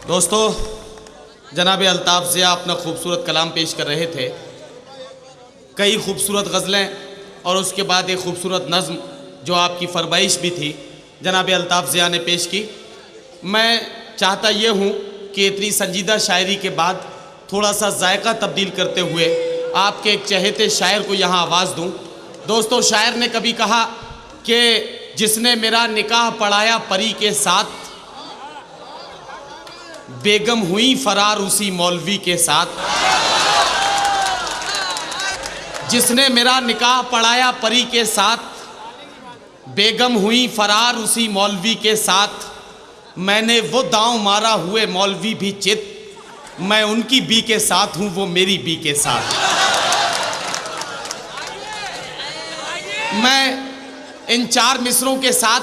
दोस्तों, जनाब अल्ताफ़ ज़िया अपना खूबसूरत कलाम पेश कर रहे थे। कई खूबसूरत गज़लें और उसके बाद एक खूबसूरत नज़्म जो आपकी फरमाइश भी थी जनाब अल्ताफ़ ज़िया ने पेश की। मैं चाहता ये हूँ कि इतनी संजीदा शायरी के बाद थोड़ा सा जायका तब्दील करते हुए आपके एक चहेते शायर को यहाँ आवाज़ दूँ। दोस्तों, शायर ने कभी कहा कि जिसने मेरा निकाह पढ़ाया परी के साथ, बेगम हुई फरार उसी मौलवी के साथ। जिसने मेरा निकाह पढ़ाया परी के साथ, बेगम हुई फरार उसी मौलवी के साथ। मैंने वो दांव मारा हुए मौलवी भी चित, मैं उनकी बी के साथ हूँ, वो मेरी बी के साथ। मैं इन चार मिसरों के साथ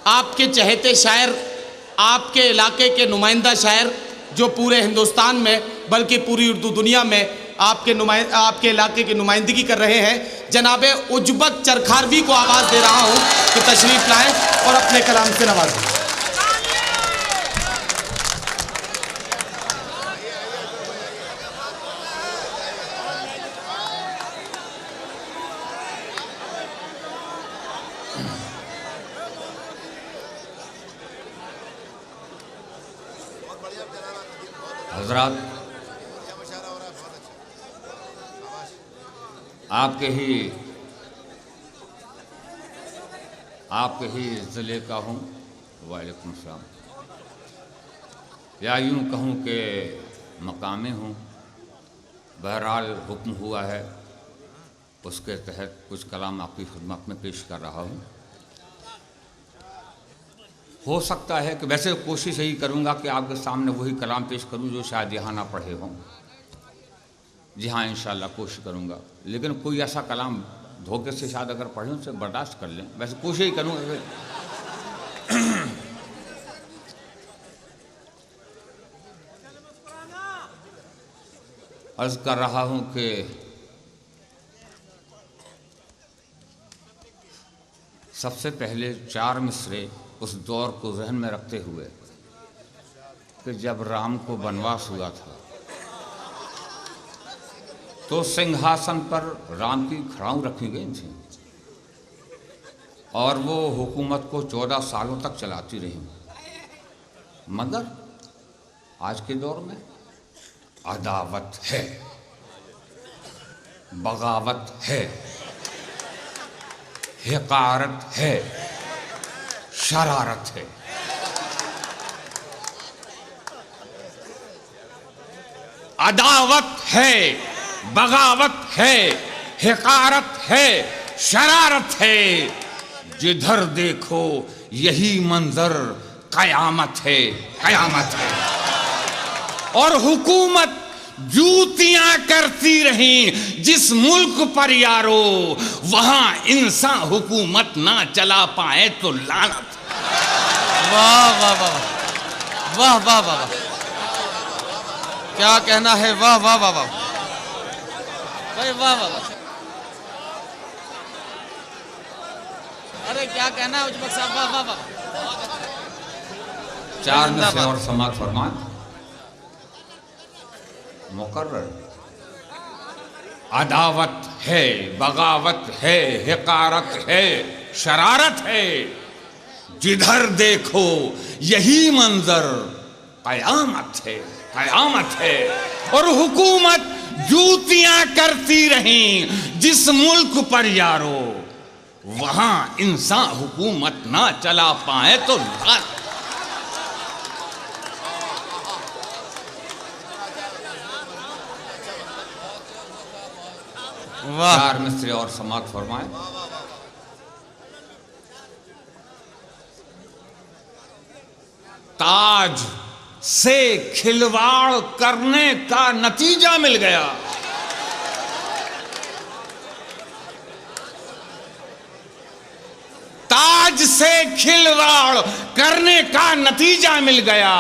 आपके चहेते शायर, आपके इलाके के नुमाइंदा शायर जो पूरे हिंदुस्तान में बल्कि पूरी उर्दू दुनिया में आपके इलाके की नुमाइंदगी कर रहे हैं, जनाब उजबत चरखारवी को आवाज़ दे रहा हूँ कि तशरीफ़ लाएं और अपने कलाम से नवाजें। हज़रात, आपके ही ज़िले का हूँ। वालेकुम सलाम। या यूँ कहूँ कि मकामे हूँ। बहरहाल हुक्म हुआ है, उसके तहत कुछ कलाम आपकी खिदमत में पेश कर रहा हूँ। हो सकता है कि वैसे कोशिश यही करूँगा कि आपके सामने वही कलाम पेश करूँ जो शायद यहाँ ना पढ़े हों। जी हाँ, इंशाअल्लाह कोशिश करूँगा, लेकिन कोई ऐसा कलाम धोखे से शायद अगर पढ़ें उसे बर्दाश्त कर लें। वैसे कोशिश ही करूँगा। अर्ज़ कर रहा हूँ कि सबसे पहले चार मिसरे उस दौर को जहन में रखते हुए कि जब राम को वनवास हुआ था तो सिंहासन पर राम की खड़ाऊं रखी गई थी और वो हुकूमत को 14 सालों तक चलाती रही। मगर आज के दौर में अदावत है, बगावत है, हिकारत है, शरारत है। अदावत है, बगावत है, हिकारत है, शरारत है। जिधर देखो यही मंजर, कयामत है, कयामत है। और हुकूमत जूतियां करती रही जिस मुल्क पर यारो, वहां इंसान हुकूमत ना चला पाए तो लानत। वाह वाह वाह वाह वाह वाह, क्या कहना है। वाह वाह वाह वाह भाई, वाह वाह वाह। अरे क्या कहना है उजबक साहब, वाह वाह वाह। चार मिसरे और समाज फरमान मुकर्रर। अदावत है, बगावत है, हिकारत है, शरारत है। जिधर देखो यही मंजर, कयामत है, कयामत है। और हुकूमत जूतियां करती रहीं जिस मुल्क पर यारो, वहां इंसान हुकूमत ना चला पाए तो लानत। चार मिसरे और समाप्त फरमाए। ताज से खिलवाड़ करने का नतीजा मिल गया। ताज से खिलवाड़ करने का नतीजा मिल गया।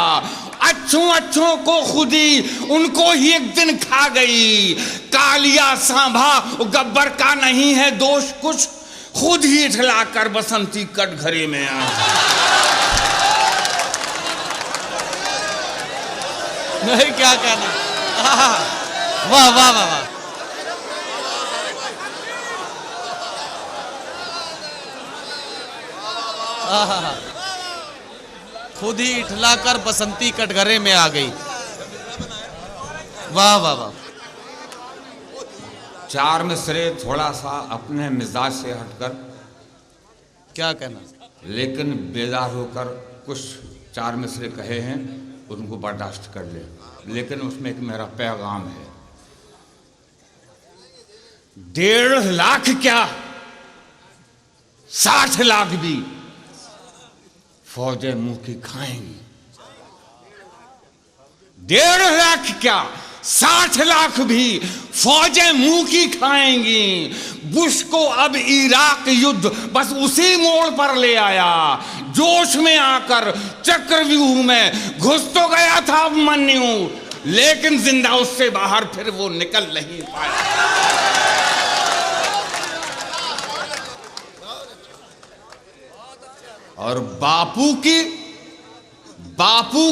अच्छों अच्छों को खुदी उनको ही एक दिन खा गई। कालिया सांभा गब्बर का नहीं है दोष कुछ, खुद ही इठलाकर बसंती कटघरे में आ। नहीं क्या कहना। वाह वाह वाह वाह। खुद ही इठलाकर बसंती कटघरे में आ गई। वाह वाह वाह। चार मिसरे थोड़ा सा अपने मिजाज से हटकर, क्या कहना। लेकिन बेदार होकर कुछ चार मिसरे कहे हैं, उनको बर्दाश्त कर ले, लेकिन उसमें एक मेरा पैगाम है। 1.5 लाख क्या 60 लाख भी फौजें मुंह की खाएंगी। 1.5 लाख क्या 60 लाख भी फौजें मुंह की खाएंगी। बुश को अब इराक युद्ध बस उसी मोड़ पर ले आया। जोश में आकर चक्रव्यूह में घुस तो गया था अभिमन्यु, लेकिन जिंदा उससे बाहर फिर वो निकल नहीं पाया। और बापू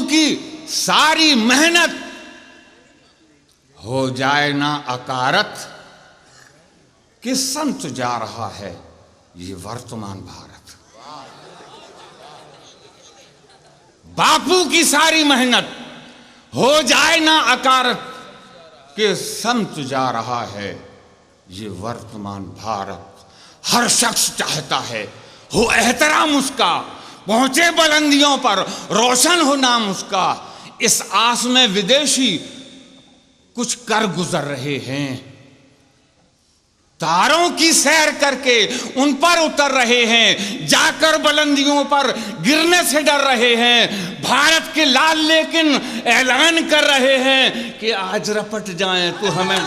की सारी मेहनत हो जाए ना अकारत कि संत जा रहा है ये वर्तमान भारत। बापू की सारी मेहनत हो जाए ना अकारत कि संत जा रहा है ये वर्तमान भारत। हर शख्स चाहता है हो एहतराम उसका, पहुंचे बुलंदियों पर, रोशन हो नाम उसका। इस आस में विदेशी कुछ कर गुजर रहे हैं, तारों की सैर करके उन पर उतर रहे हैं, जाकर बुलंदियों पर गिरने से डर रहे हैं। भारत के लाल लेकिन ऐलान कर रहे हैं कि आज रपट जाएं तो हमें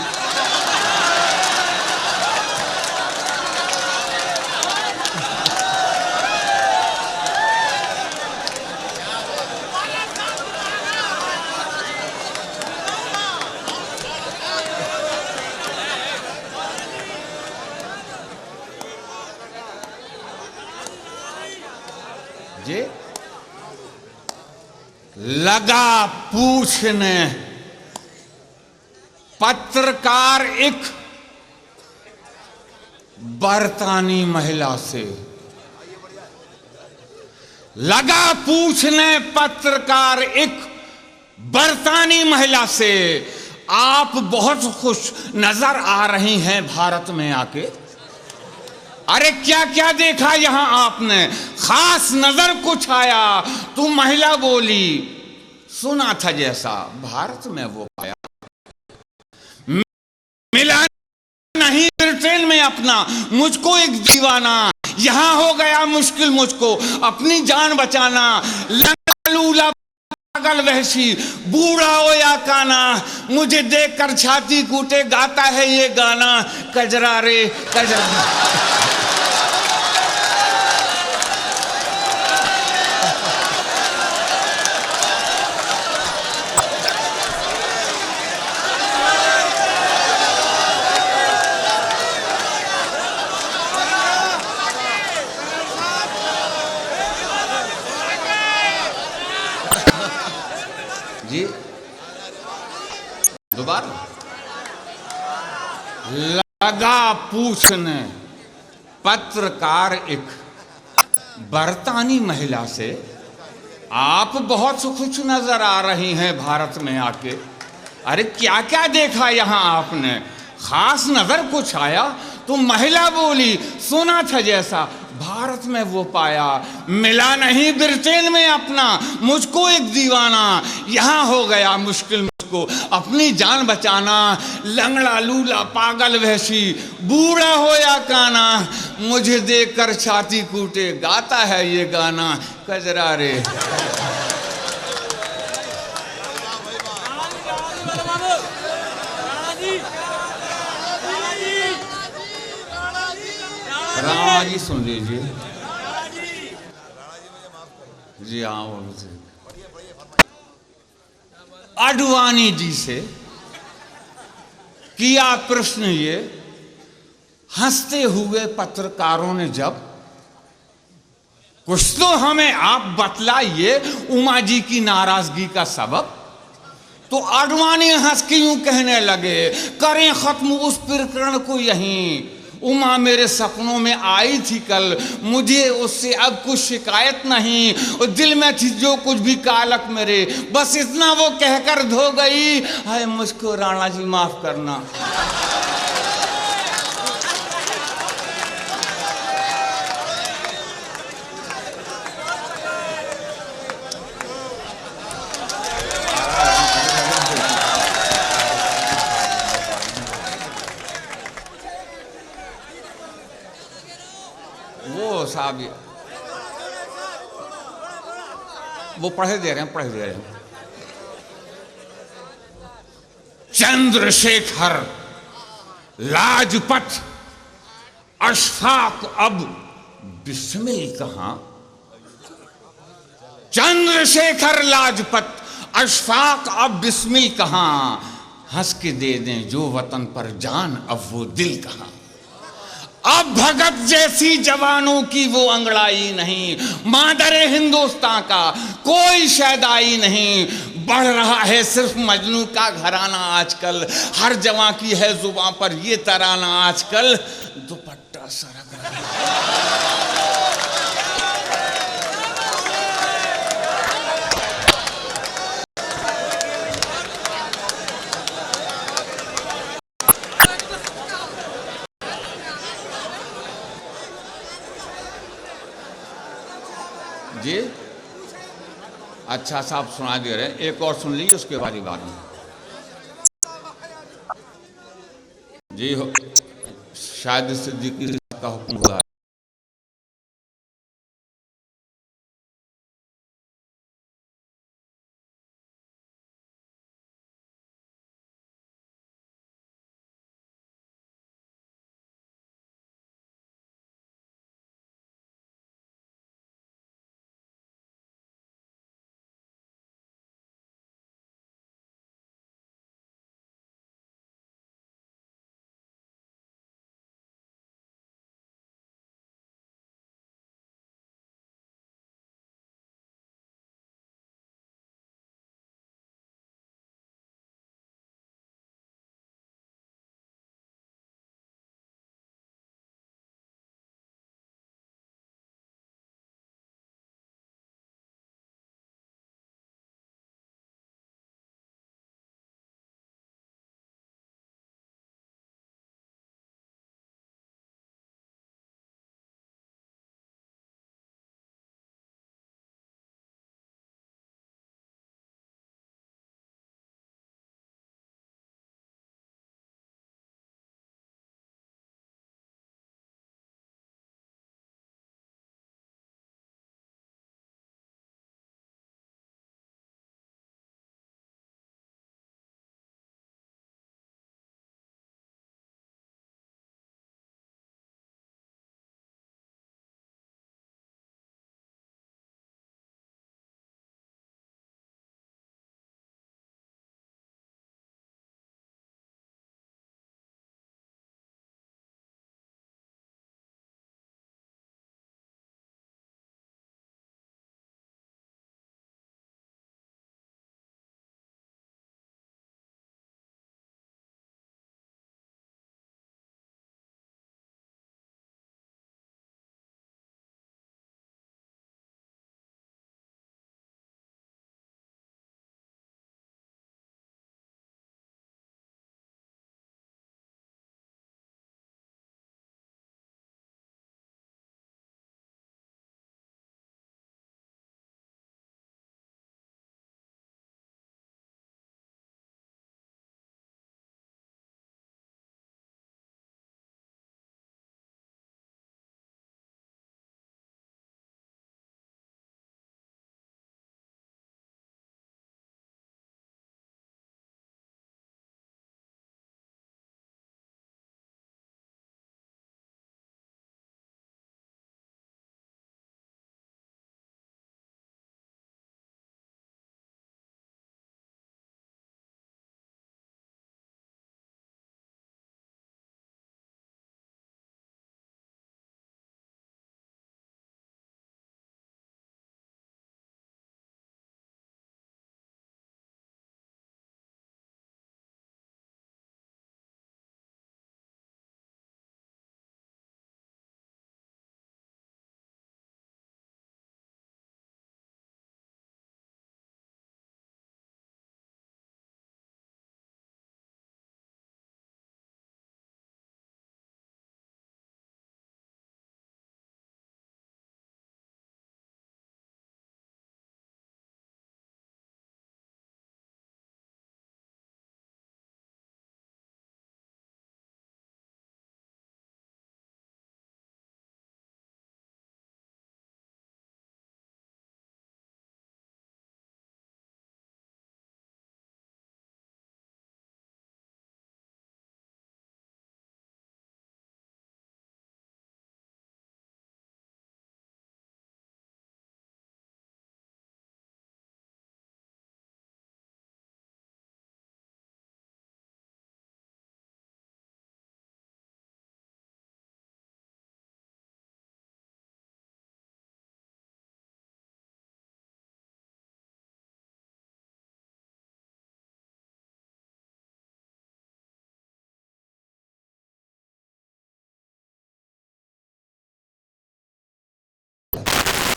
जे लगा पूछने पत्रकार एक बरतानी महिला से, लगा पूछने पत्रकार एक बरतानी महिला से, आप बहुत खुश नजर आ रही हैं भारत में आके। अरे क्या क्या देखा यहां आपने, खास नजर कुछ आया? तू महिला बोली, सुना था जैसा भारत में वो पाया, मिला नहीं ब्रिटेन में अपना मुझको एक दीवाना। यहां हो गया मुश्किल मुझको अपनी जान बचाना। लंगलूला पागल वहशी, बूढ़ा हो या काना, मुझे देखकर छाती कूटे गाता है ये गाना, कजरा रे कजरा। जी दोबारा लगा पूछने पत्रकार एक बरतानी महिला से, आप बहुत खुश नजर आ रही हैं भारत में आके। अरे क्या क्या देखा यहां आपने, खास नजर कुछ आया? तो महिला बोली, सुना था जैसा भारत में वो पाया, मिला नहीं ब्रिटेन में अपना मुझको एक दीवाना। यहां हो गया मुश्किल मुझको अपनी जान बचाना। लंगड़ा लूला पागल वहशी, बूढ़ा हो या काना, मुझे देखकर छाती कूटे गाता है ये गाना, कजरा रे। राणा जी सुन लीजिए जी। हाँ, आडवाणी जी से किया प्रश्न ये, हंसते हुए पत्रकारों ने जब, कुछ तो हमें आप बतलाइए उमा जी की नाराजगी का सबब। तो आडवाणी हंस के यूं कहने लगे, करें खत्म उस प्रकरण को यहीं। उमा मेरे सपनों में आई थी कल, मुझे उससे अब कुछ शिकायत नहीं, और दिल में थी जो कुछ भी कालक मेरे, बस इतना वो कहकर धो गई, हाय मुझको राणा जी माफ करना। वो साहब वो पढ़े दे रहे हैं। चंद्रशेखर लाजपत अशफाक अब बिस्मिल कहां। चंद्रशेखर लाजपत अशफाक अब बिस्मिल कहां, हंस के दे दें जो वतन पर जान अब वो दिल कहां। अब भगत जैसी जवानों की वो अंगड़ाई नहीं, मादरे हिंदुस्तान का कोई शैदाई नहीं। बढ़ रहा है सिर्फ मजनू का घराना आजकल, हर जवां की है जुबां पर ये तराना आजकल, दुपट्टा सरक रहा। जी अच्छा साहब सुना दे रहे हैं, एक और सुन लीजिए उसके बाद ही बात में। जी हो शायद सिद्दीकी का हुक्म हुआ।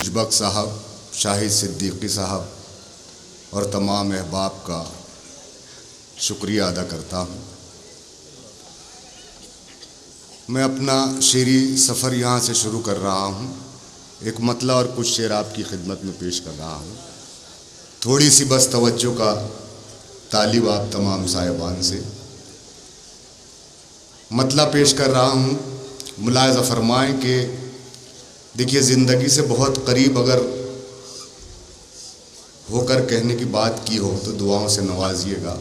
मुशबक साहब, शाहिद सिद्दीकी साहब और तमाम अहबाब का शुक्रिया अदा करता हूँ। मैं अपना शेरी सफ़र यहाँ से शुरू कर रहा हूँ। एक मतला और कुछ शेर आपकी खिदमत में पेश कर रहा हूँ। थोड़ी सी बस तवज्जो का तालिब आप तमाम साहिबान से। मतला पेश कर रहा हूँ। मुलाहिज़ा फरमाएँ कि देखिए, ज़िंदगी से बहुत करीब अगर होकर कहने की बात की हो तो दुआओं से नवाजिएगा।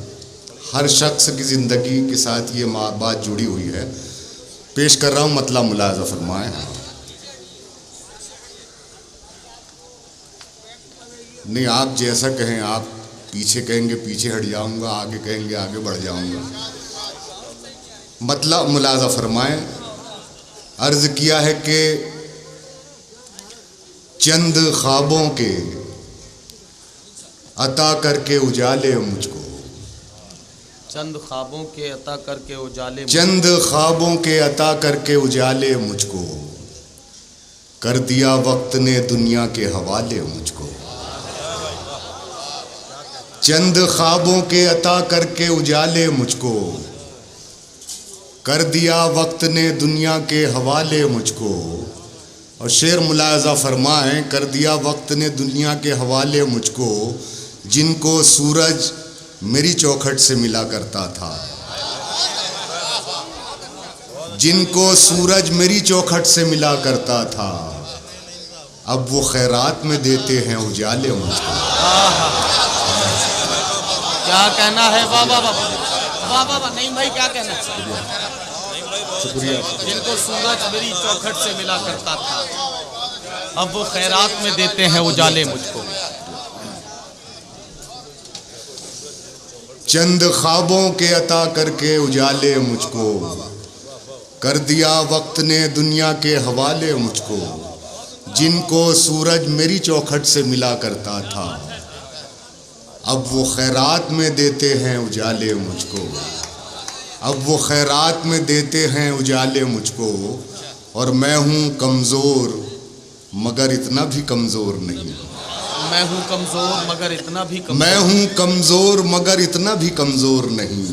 हर शख्स की ज़िंदगी के साथ ये बात जुड़ी हुई है। पेश कर रहा हूँ मतला, मुलाहिज़ा फरमाएँ। नहीं, आप जैसा कहें, आप पीछे कहेंगे पीछे हट जाऊँगा, आगे कहेंगे आगे बढ़ जाऊँगा। मतला मुलाहिज़ा फरमाएँ। अर्ज़ किया है कि चंद ख्वाबों के अता करके उजाले मुझको, चंद ख्वाबों के अता करके उजाले, चंद ख्वाबों के अता करके उजाले मुझको, कर दिया वक्त ने दुनिया के हवाले मुझको। चंद ख्वाबों के अता करके उजाले मुझको, कर दिया वक्त ने दुनिया के हवाले मुझको। और शेर मुलाहिज़ा फरमाएँ, कर दिया वक्त ने दुनिया के हवाले मुझको, जिनको सूरज मेरी चौखट से मिला करता था, जिनको सूरज मेरी चौखट से मिला करता था, अब वो खैरात में देते हैं उजाले मुझको। क्या कहना है? वाह वाह वाह वाह वाह वाह। नहीं भाई, क्या कहना है? शुक्रिया। जिनको सूरज मेरी चौखट से मिला करता था, अब वो खैरात में देते हैं उजाले मुझको। चंद ख्वाबों के अता करके उजाले मुझको, कर दिया वक्त ने दुनिया के हवाले मुझको, जिनको सूरज मेरी चौखट से मिला करता था, अब वो खैरात में देते हैं उजाले मुझको, अब वो खैरात में देते हैं उजाले मुझको। और मैं हूँ कमज़ोर मगर इतना भी कमज़ोर नहीं, मैं हूँ कमज़ोर मगर इतना भी कमज़ोर, मैं हूँ कमज़ोर मगर इतना भी कमज़ोर नहीं,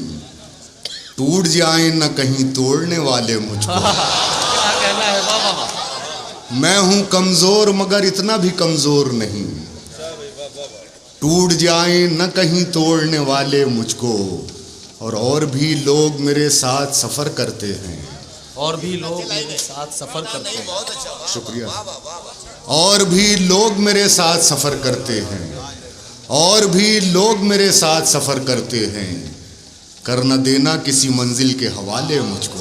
टूट जाए न कहीं तोड़ने वाले मुझको। क्या कहना है? वाह वाह वाह। मैं हूँ कमज़ोर मगर इतना भी कमज़ोर नहीं, टूट जाए न कहीं तोड़ने वाले मुझको। और भी लोग मेरे साथ सफ़र करते हैं, और भी लोग मेरे साथ सफ़र करते हैं। शुक्रिया। और भी लोग मेरे साथ सफ़र करते हैं, और भी लोग मेरे साथ सफ़र करते हैं, कर न देना किसी मंजिल के हवाले मुझको।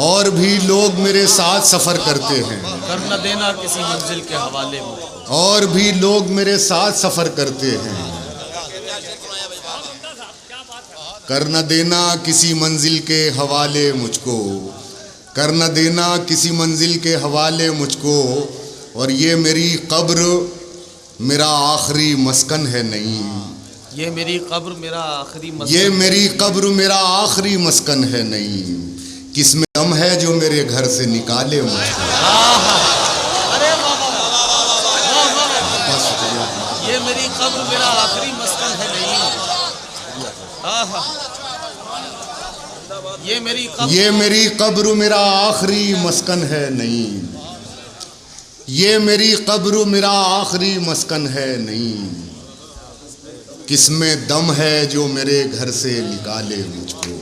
और भी लोग मेरे साथ सफ़र करते हैं, कर न देना किसी मंजिल के हवाले मुझको। और भी लोग मेरे साथ सफ़र करते हैं, कर न देना किसी मंजिल के हवाले मुझको, कर न देना किसी मंजिल के हवाले मुझको। और ये मेरी कब्र मेरा आखिरी मस्कन है नहीं, ये मेरी कब्र मेरा आखिरी मस्कन, ये मेरी कब्र मेरा आखिरी मस्कन है नहीं, किसमें दम है जो मेरे घर से निकाले मुझको। अरे वाह वाह वाह। ये मेरी कब्र मेरा आखिरी मस्कन है नहीं, ये मेरी कब्र मेरा आखिरी मस्कन है नहीं, ये मेरी कब्र मेरा आखिरी मस्कन है नहीं, किसमें दम है जो मेरे घर से निकाले मुझको,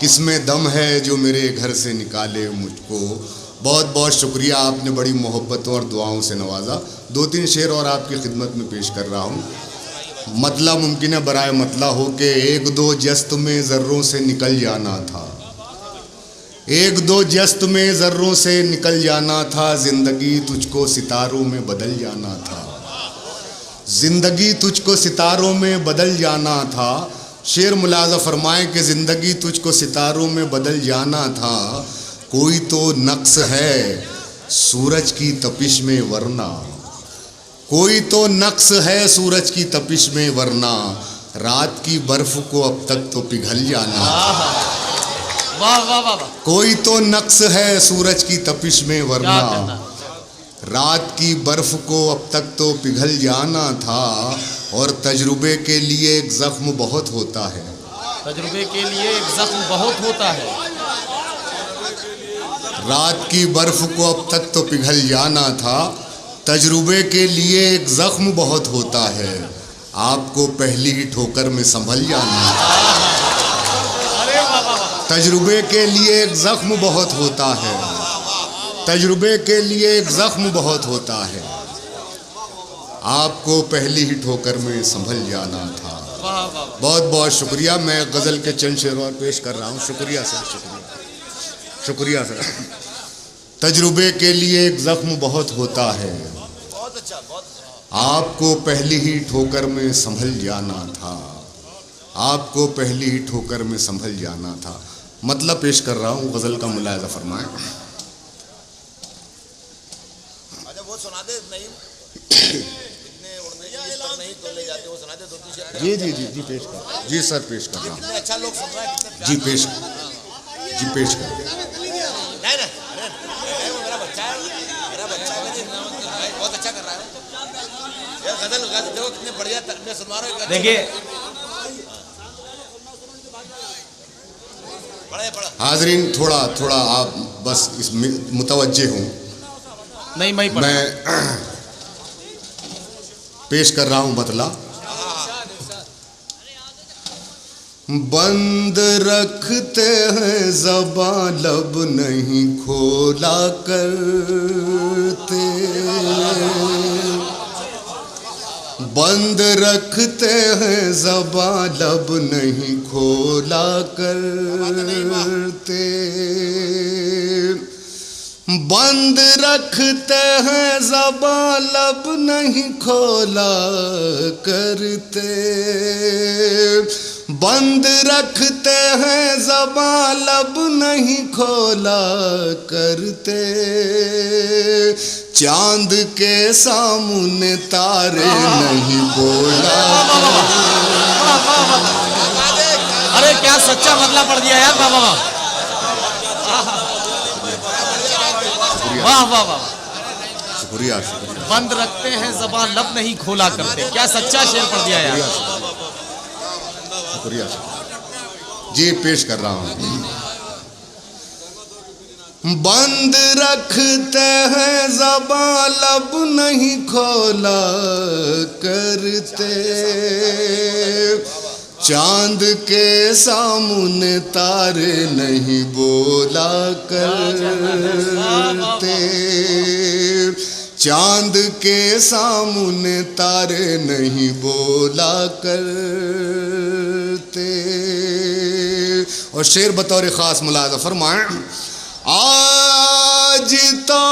किसमें दम है जो मेरे घर से निकाले मुझको। बहुत बहुत शुक्रिया, आपने बड़ी मोहब्बतों और दुआओं से नवाजा। 2-3 शेर और आपकी खिदमत में पेश कर रहा हूँ। मतला मुमकिन है बराए मतला हो कि 1-2 जस्त में ज़र्रों से निकल जाना था, 1-2 जस्त में ज़र्रों से निकल जाना था, ज़िंदगी तुझको सितारों में बदल जाना था, ज़िंदगी तुझको सितारों में बदल जाना था। शेर मुलाज़ा फरमाए कि ज़िंदगी तुझको सितारों में बदल जाना था, कोई तो नक्स है सूरज की तपिश में वरना, कोई तो नक्स है सूरज की तपिश में वरना, रात की बर्फ को अब तक तो पिघल जाना। वाह वाह वाह। कोई तो नक्स है सूरज की तपिश में वरना, रात की बर्फ को अब तक तो पिघल जाना था, और तजुर्बे के लिए एक जख्म बहुत होता है। तजुर्बे के लिए एक जख्म बहुत होता है। रात की बर्फ को अब तक तो पिघल जाना था, तजुर्बे के लिए एक जख्म बहुत होता है। आपको पहली ही ठोकर में संभल जाना है। तजुर्बे के लिए एक जख्म बहुत होता है। तजुर्बे के लिए एक जख्म बहुत होता है। आपको पहली ही ठोकर में संभल जाना था। बहुत बहुत शुक्रिया। मैं गज़ल के चंद शेर और पेश कर रहा हूँ। शुक्रिया सर, शुक्रिया, शुक्रिया सर। तजुर्बे के लिए एक जख्म बहुत होता है। आपको पहली ही ठोकर में संभल जाना था। आपको पहली ही ठोकर में संभल जाना था। मतलब पेश कर रहा हूँ, गज़ल का मुलाहिज़ा फरमाएं। वो सुना दे नहीं इतने उड़ने पर नहीं तो ले जाते, वो सुना दे 2-3 शेर। जी जी जी जी पेश कर। जी सर पेश कर रहा हूँ। कितने अच्छा लोग सुन रहा है, कितने जी पेश कर। नहीं अरे वो मेरा बच्चा है, मेरे बहुत अच्छा कर रहा है यार। गजल देखो कितने बढ़िया मैं सुनवा रहा हूँ। देखिए बड़ा हाजरीन, थोड़ा आप बस इसमें मुतवज्जे हों। नहीं मैं पेश कर रहा हूँ मतला। बंद रखते हैं ज़बान लब नहीं खोला करते। बंद रखते हैं ज़बान लब नहीं खोला करते। बंद रखते हैं ज़बान लब नहीं खोला करते। बंद रखते हैं ज़बान लब नहीं खोला करते। चांद के सामने तारे नहीं बोला। अरे क्या सच्चा मतलब पढ़ दिया यार। वाह वाह वाह वाह वाह। शुक्रिया। बंद रखते हैं ज़बान लब नहीं खोला करते। क्या सच्चा शेर पढ़ दिया यार। शुक्रिया जी। पेश कर रहा हूँ। बंद रखते हैं ज़बान लब नहीं खोला करते। चांद के सामने तारे नहीं बोला करते। चांद के सामने तारे नहीं बोला करते। और शेर बतौर ख़ास मुलाज़ा फरमाएं। आज तो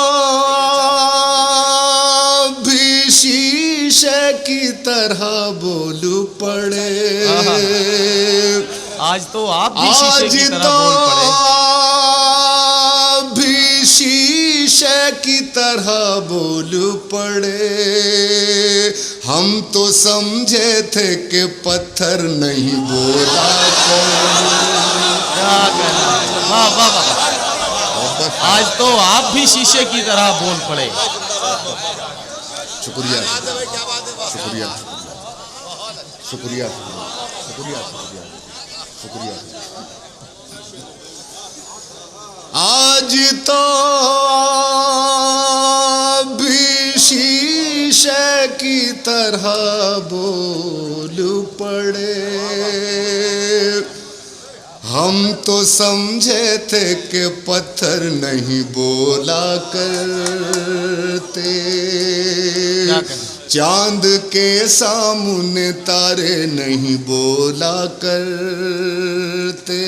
भी शीशे की तरह बोल पड़े। आज तो आप भी शीशे की तरह बोल पड़े। भी शीशे की तरह बोल पड़े। हम तो समझे थे कि पत्थर नहीं बोला। वाह वाह वाह। आज तो आप भी शीशे की तरह बोल पड़े। शुक्रिया शुक्रिया शुक्रिया शुक्रिया शुक्रिया। आज तो भी शीशे की तरह बोल पड़े। हम तो समझे थे कि पत्थर नहीं बोला करते। चांद के सामने तारे नहीं बोला करते।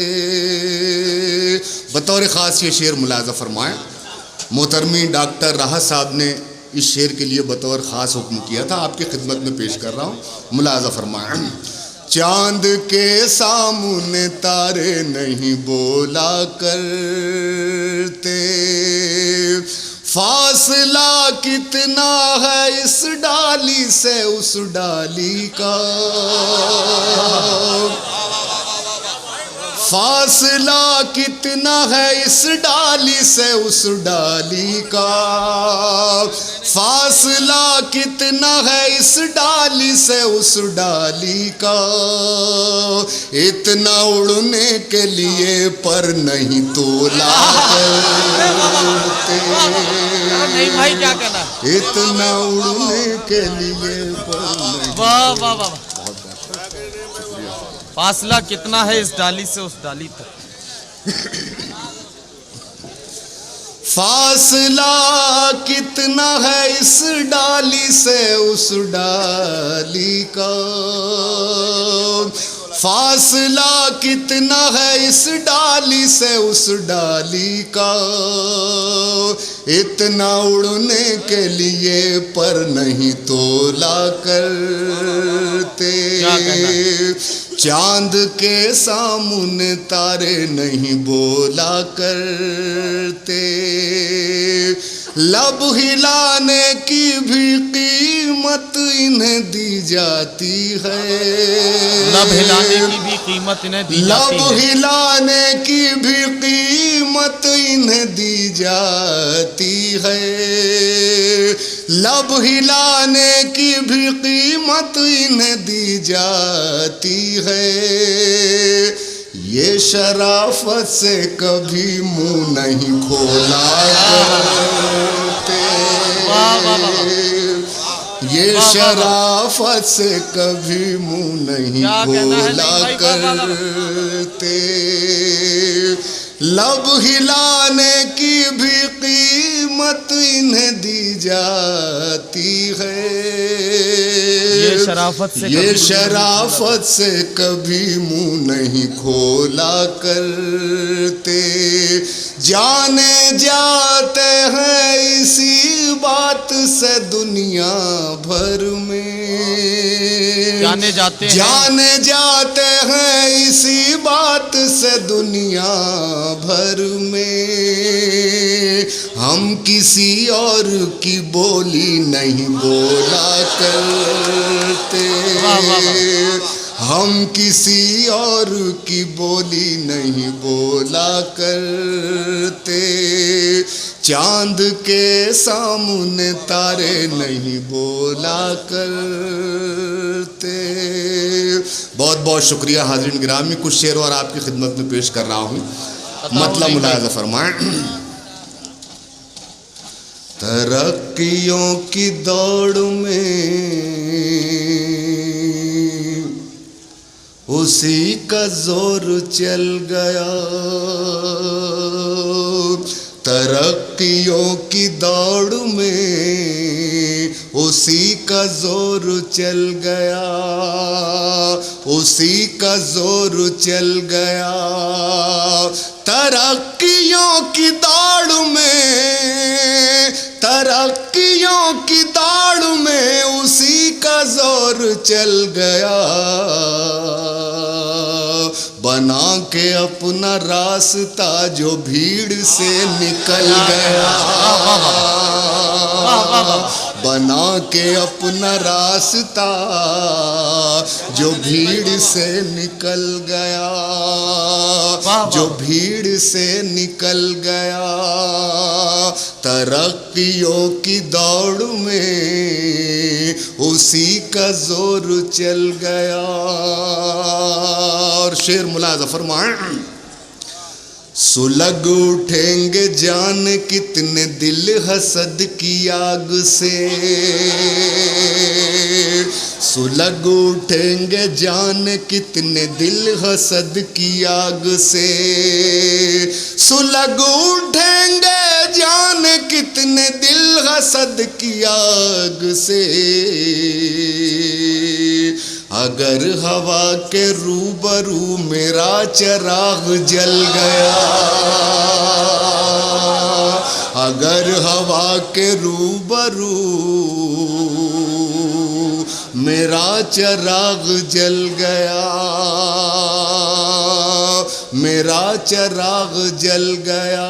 बतौर ख़ास ये शेर मुलाज़ा फरमाएं। मोहतरमी डॉक्टर राहत साहब ने इस शेर के लिए बतौर ख़ास हुक्म किया था। आपकी खिदमत में पेश कर रहा हूँ। मुलाज़ा फरमाएं। चांद के सामने तारे नहीं बोला करते। फासला कितना है इस डाली से उस डाली का। फासला कितना है इस डाली से उस डाली का। कितना है इस डाली से उस डाली का, इतना उड़ने के लिए पर नहीं तोला करते। नहीं भाई क्या कहना, इतना उड़ने के लिए पर नहीं। वाह वाह वाह, फासला कितना है इस डाली से उस डाली तक। फासला कितना है इस डाली से उस डाली का, फासला कितना है इस डाली से उस डाली का, इतना उड़ने के लिए पर नहीं तोला करते। चांद के सामने तारे नहीं बोला करते, लब हिलाने की भी कीमत इन्हें दी जाती है। लब हिलाने की भी कीमत इन्हें दी जाती है। लब हिलाने की भी कीमत इन्हें दी जाती है। लब हिलाने की भी कीमत इन्हें दी जाती है। ये शराफत से कभी मुंह नहीं खोला करते। ये शराफत से कभी मुंह नहीं खोला करते। लब हिलाने की भी कीमत इन्हें दी जाती है। ये शराफत से कभी मुंह नहीं खोला करते। जाने जाते हैं इसी बात से दुनिया भर में। जाने जाते हैं इसी बात से दुनिया भर में। हम किसी और की बोली नहीं बोला करते। हम किसी और की बोली नहीं बोला करते। चांद के सामने तारे नहीं बोला करते। बहुत बहुत शुक्रिया हाज़रीन गिरामी। कुछ शेर और आपकी खिदमत में पेश कर रहा हूँ, मतलब मुलाहिज़ा फरमाएं। तरक्कियों की दौड़ में उसी का जोर चल गया। तरक्कियों की दौड़ में उसी का जोर चल गया। उसी का जोर चल गया। तरक्कियों की दौड़ में, तरक्कियों की दौड़ में उसी का जोर चल गया। बना के अपना रास्ता जो भीड़ से निकल गया। बना के अपना रास्ता जो भीड़ से निकल गया। जो भीड़ से निकल गया। तरक्कियों की दौड़ में उसी का जोर चल गया। और शेर मुलाज़ा फरमाएं। सुलग उठेंगे जान कितने दिल हसद की आग से। सुलग उठेंगे जान कितने दिल हसद की आग से। सुलग उठेंगे जान कितने दिल हसद की आग से। अगर हवा के रूबरू मेरा चिराग जल गया। अगर हवा के रूबरू मेरा चिराग जल गया। मेरा चिराग जल गया।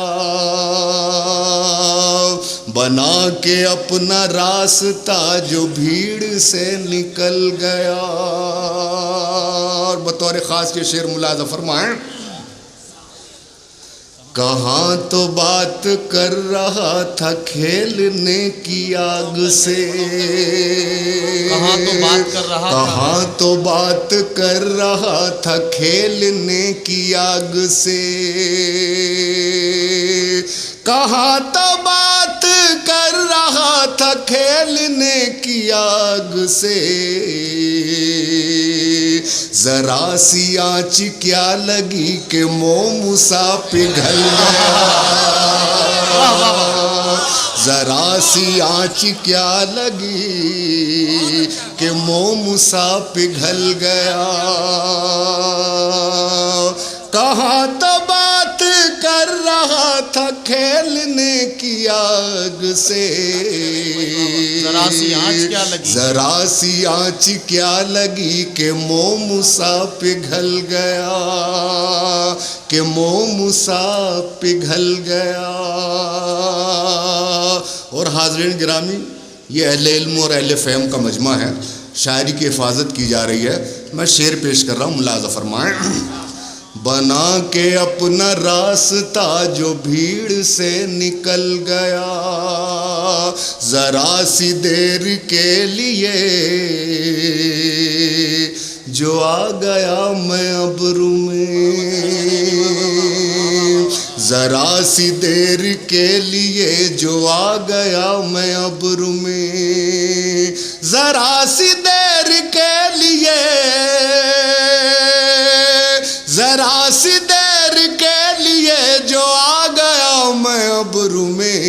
बना के अपना रास्ता जो भीड़ से निकल गया। और बतौर खास के शेर मुलाज़ा फरमाएं। कहाँ तो बात कर रहा था खेलने की आग से, कहाँ तो बात कर रहा था, कहाँ तो बात कर रहा था खेलने की आग से, कहाँ तो बात कर रहा था खेलने की आग से, जरा सी आँच क्या लगी कि मोमूसा पिघल गया, जरा सी आँच क्या लगी कि मोमूसा पिघल गया, कहाँ तो बात कर रहा था खेलने की आग से, जरा सी आँच क्या लगी, जरा सी आँच क्या लगी कि मोमूसा पिघल गया, कि मोमूसा पिघल गया। और हाज़रीन गिरामी, ये अहले इल्म और अहले फ़हम का मजमा है, शायरी की हिफाजत की जा रही है। मैं शेर पेश कर रहा हूँ, मुलाज़ा फरमाएं। बना के अपना रास्ता जो भीड़ से निकल गया, जरा सी देर के लिए जो आ गया मैं अब्रू में, जरा सी देर के लिए जो आ गया मैं अब्रू में, जरा सी देर के लिए, जरा सी देर के लिए जो आ गया मैं अब्रू में,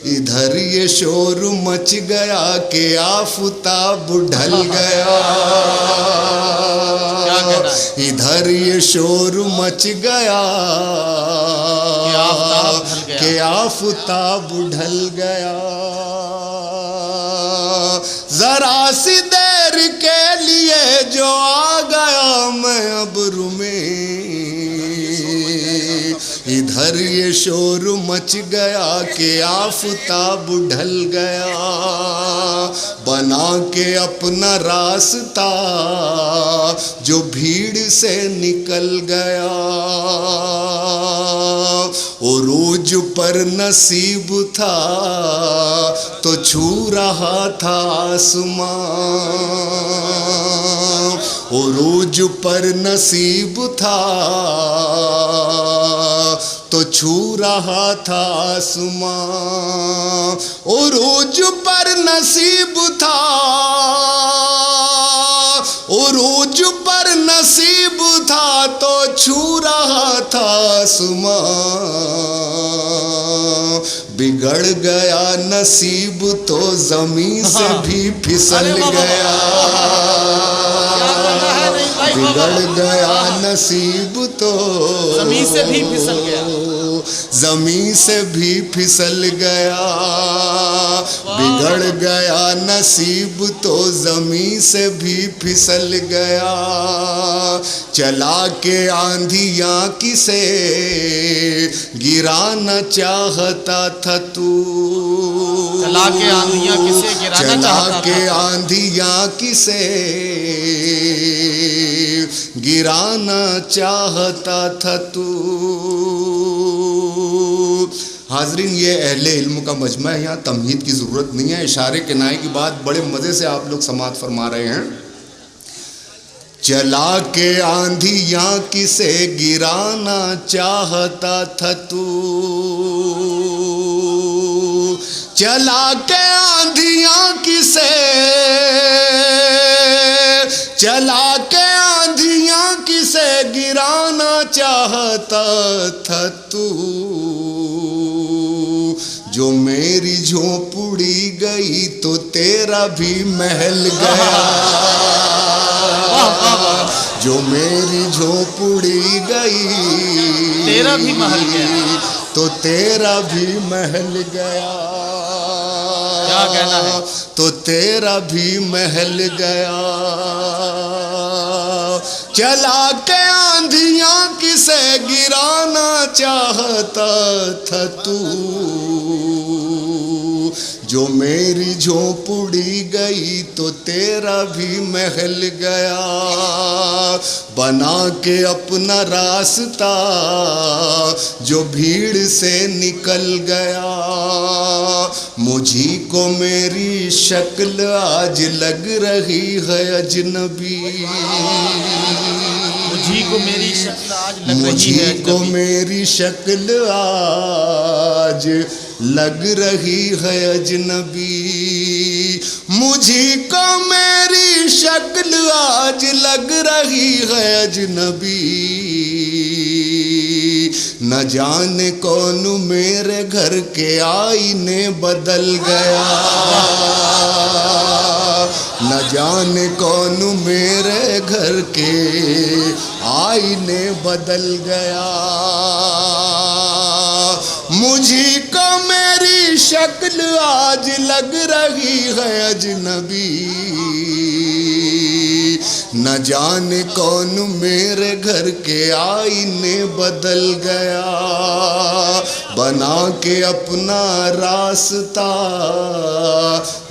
इधर ये शोर मच गया कि आफताब ढल गया, इधर ये शोर मच गया कि आफताब ढल गया, जरा सी देर के लिए जो आ गया मैं अब्रू में, इधर ये शोर मच गया कि आफताब ढल गया, बना के अपना रास्ता जो भीड़ से निकल गया, उरूज पर नसीब था तो छू रहा था आसमां, उरूज पर नसीब था तो छू रहा था आसमां, उरूज पर नसीब था, उरूज पर नसीब था तो छू रहा था आसमां, बिगड़ गया नसीब तो ज़मीन से भी फिसल गया, बिगड़ गया नसीब तो ज़मीन से भी फिसल गया, ज़मीन से भी फिसल गया, बिगड़ गया नसीब तो ज़मीन से भी फिसल गया, चला के आंधियाँ किसे गिराना चाहता था तू, चला के आंधियाँ किसे गिराना चला चाहता के था, आंधियाँ किसे गिराना चाहता था तू। हाजरीन, ये अहले इल्म का मजमा है, यहाँ तमहीद की ज़रूरत नहीं है, इशारे किनाए की बात बड़े मज़े से आप लोग समात फरमा रहे हैं। चला के आंधियाँ किसे गिराना चाहता था तू, चला के आंधियाँ किसे, चला के आंधियाँ किसे गिराना चाहता था तू, जो मेरी झोंपड़ी गई तो तेरा भी महल गया, जो मेरी झोंपड़ी गई तेरा भी महल गया, तो तेरा भी महल गया, क्या कहना है, तो तेरा भी महल गया, चला के आंधियाँ किसे गिराना चाहता था तू, जो मेरी झोंपड़ी गई तो तेरा भी महल गया, बना के अपना रास्ता जो भीड़ से निकल गया। मुझी को मेरी शक्ल आज लग रही है अजनबी, मुझी को मेरी शक्ल आज लग रही मुझी है को अजनबी। मेरी शक्ल आज लग रही है अजनबी, मुझी को मेरी शक्ल आज लग रही है अजनबी। न जाने कौन मेरे घर के आईने बदल गया, न जाने कौन मेरे घर के आईने बदल गया। मुझी को मेरी शक्ल आज लग रही है अजनबी, न जाने कौन मेरे घर के आईने बदल गया। बना के अपना रास्ता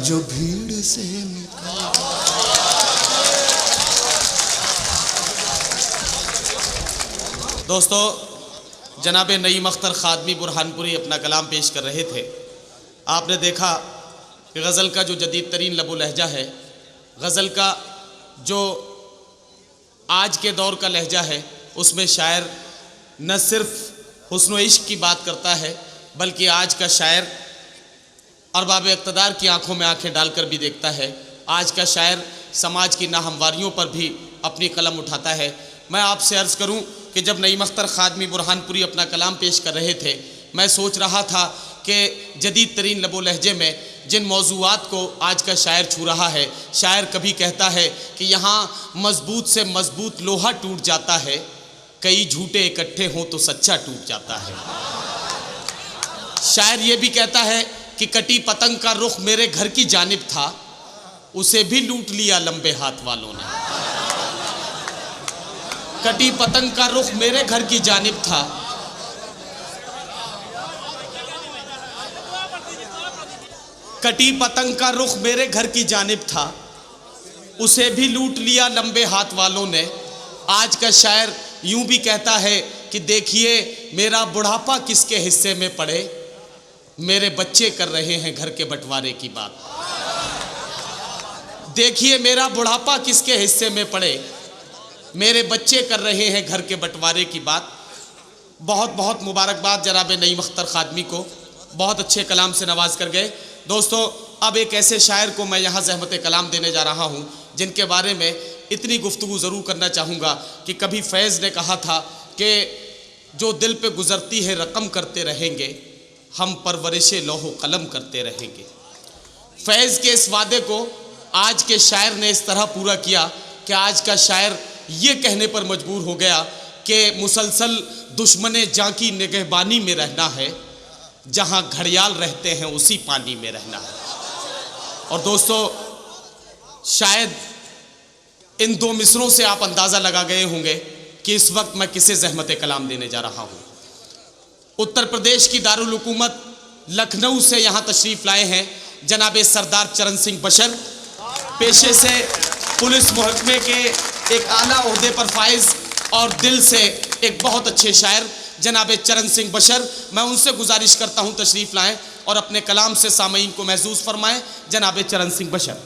जो भीड़ से निकला। दोस्तों, जनाब नईम अख्तर खादमी बुरहानपुरी अपना कलाम पेश कर रहे थे। आपने देखा कि गज़ल का जो जदीद तरीन लबो लहजा है, गज़ल का जो आज के दौर का लहजा है, उसमें शायर न सिर्फ हुस्न व इश्क की बात करता है, बल्कि आज का शायर अरबाब इक़्तिदार की आंखों में आंखें डालकर भी देखता है। आज का शायर समाज की नाहमवारियों पर भी अपनी कलम उठाता है। मैं आपसे अर्ज़ करूं कि जब नईम अख्तर खादमी बुरहानपुरी अपना कलाम पेश कर रहे थे, मैं सोच रहा था कि जदीद तरीन लबो लहजे में जिन मौज़ूआत को आज का शायर छू रहा है, शायर कभी कहता है कि यहाँ मजबूत से मजबूत लोहा टूट जाता है, कई झूठे इकट्ठे हों तो सच्चा टूट जाता है। शायर ये भी कहता है कि कटी पतंग का रुख मेरे घर की जानिब था, उसे भी लूट लिया लंबे हाथ वालों ने। कटी पतंग का रुख मेरे घर की जानिब था, कटी पतंग का रुख मेरे घर की जानिब था, उसे भी लूट लिया लंबे हाथ वालों ने। आज का शायर यूं भी कहता है कि देखिए मेरा बुढ़ापा किसके हिस्से में पड़े, मेरे बच्चे कर रहे हैं घर के बंटवारे की बात। देखिए मेरा बुढ़ापा किसके हिस्से में पड़े, मेरे बच्चे कर रहे हैं घर के बंटवारे की बात। बहुत बहुत मुबारकबाद जनाब नईम अख्तर खादमी को, बहुत अच्छे कलाम से नवाज कर गए। दोस्तों, अब एक ऐसे शायर को मैं यहाँ ज़हमत कलाम देने जा रहा हूँ जिनके बारे में इतनी गुफ्तगू ज़रूर करना चाहूँगा कि कभी फैज़ ने कहा था कि जो दिल पे गुज़रती है रकम करते रहेंगे, हम परवरिशे लौहो कलम करते रहेंगे। फैज़ के इस वादे को आज के शायर ने इस तरह पूरा किया कि आज का शायर ये कहने पर मजबूर हो गया कि मुसलसल दुश्मने जां की निगहबानी में रहना है, जहां घड़ियाल रहते हैं उसी पानी में रहना है। और दोस्तों, शायद इन दो मिसरों से आप अंदाज़ा लगा गए होंगे कि इस वक्त मैं किसे ज़हमत कलाम देने जा रहा हूँ। उत्तर प्रदेश की दारुल हुकूमत लखनऊ से यहाँ तशरीफ़ लाए हैं जनाब सरदार चरण सिंह बशर, पेशे से पुलिस महकमे के एक आला ओहदे पर फाइज और दिल से एक बहुत अच्छे शायर जनाब चरण सिंह बशर। मैं उनसे गुजारिश करता हूं तशरीफ़ लाएं और अपने कलाम से सामईन को महसूस फरमाएं। जनाब चरण सिंह बशर।